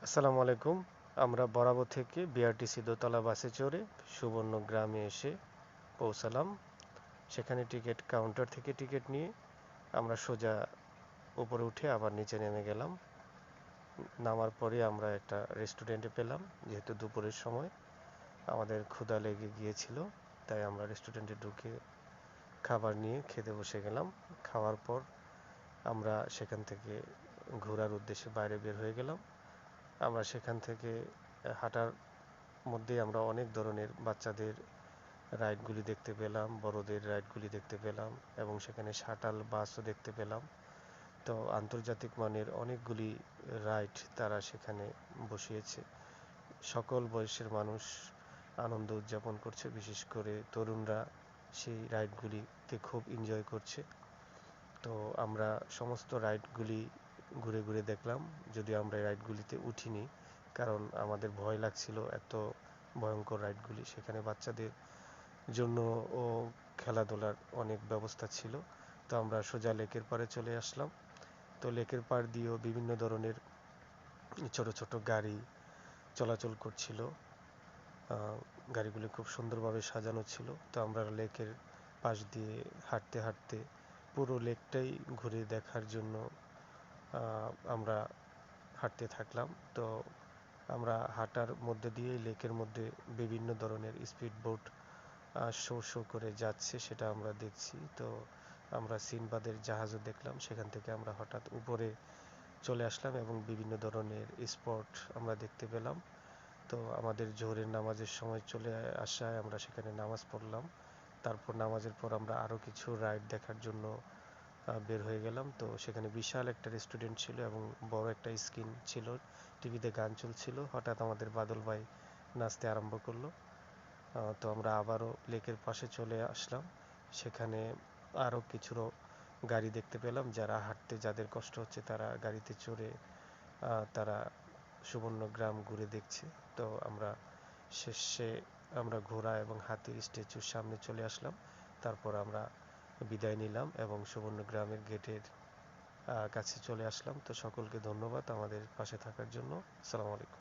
আসসালামু আলাইকুম। আমরা বরাবর থেকে বিআরটিসি দোতলা বাসে চড়ে সুবর্ণ গ্রামে এসে পৌঁছালাম। সেখানে টিকিট কাউন্টার থেকে টিকিট নিয়ে আমরা সোজা উপরে উঠে আবার নিচে নেমে গেলাম। নামার পরে আমরা একটা রেস্টুরেন্টে পেলাম, যেহেতু দুপুরের সময় আমাদের ক্ষুধা লেগে গিয়েছিল, তাই আমরা রেস্টুরেন্টে ঢুকে খাবার নিয়ে খেতে বসে গেলাম। খাওয়ার পর আমরা সেখান থেকে ঘোরার উদ্দেশ্যে বাইরে বের হয়ে গেলাম। আমরা সেখান থেকে হাঁটার মধ্যেই আমরা অনেক ধরনের বাচ্চাদের রাইডগুলি দেখতে পেলাম, বড়দের রাইডগুলি দেখতে পেলাম এবং সেখানে শাটাল বাসও দেখতে পেলাম। তো আন্তর্জাতিক মানের অনেকগুলি রাইড তারা সেখানে বসিয়েছে। সকল বয়সের মানুষ আনন্দ উদযাপন করছে, বিশেষ করে তরুণরা সেই রাইডগুলিতে খুব এনজয় করছে। তো আমরা সমস্ত রাইডগুলি ঘুরে ঘুরে দেখলাম, যদিও আমরা রাইডগুলিতে উঠিনি, কারণ আমাদের ভয় লাগছিল, এত ভয়ঙ্কর রাইডগুলি। সেখানে বাচ্চাদের জন্য ও খেলাধুলার অনেক ব্যবস্থা ছিল। তো আমরা সোজা লেকের পাড়ে চলে আসলাম। তো লেকের পাড় দিয়েও বিভিন্ন ধরনের ছোট ছোট গাড়ি চলাচল করছিল। গাড়িগুলি খুব সুন্দরভাবে সাজানো ছিল। তো আমরা লেকের পাশ দিয়ে হাঁটতে হাঁটতে পুরো লেকটাই ঘুরে দেখার জন্য আমরা হাঁটতে থাকলাম। তো আমরা হাঁটার মধ্যে দিয়ে লেকের মধ্যে বিভিন্ন ধরনের স্পিড বোট শো শো করে যাচ্ছে, সেটা আমরা দেখছি। তো আমরা সিনবাদের জাহাজও দেখলাম। সেখান থেকে আমরা হঠাৎ উপরে চলে আসলাম এবং বিভিন্ন ধরনের স্পট আমরা দেখতে পেলাম। তো আমাদের জোহরের নামাজের সময় চলে আসায় আমরা সেখানে নামাজ পড়লাম। তারপর নামাজের পর আমরা আরও কিছু রাইড দেখার জন্য বের হয়ে গেলাম। তো সেখানে বিশাল একটা রেস্টুরেন্ট ছিল এবং বড় একটা স্ক্রিন ছিল, টিভিতে গান চলছিল। হঠাৎ আমাদের বাদল ভাই নাচতে আরম্ভ করলো। তো আমরা আবারও লেকের পাশে চলে আসলাম। সেখানে আরও কিছু গাড়ি দেখতে পেলাম, যারা হাঁটতে যাদের কষ্ট হচ্ছে তারা গাড়িতে চড়ে তারা সুবর্ণগ্রাম ঘুরে দেখছে। তো আমরা শেষে আমরা ঘোড়া এবং হাতির স্ট্যাচুর সামনে চলে আসলাম। তারপর আমরা বিদায় নিলাম এবং সুবর্ণগ্রামের গেটের কাছে চলে আসলাম। তো সকলকে ধন্যবাদ আমাদের পাশে থাকার জন্য। আসসালামু আলাইকুম।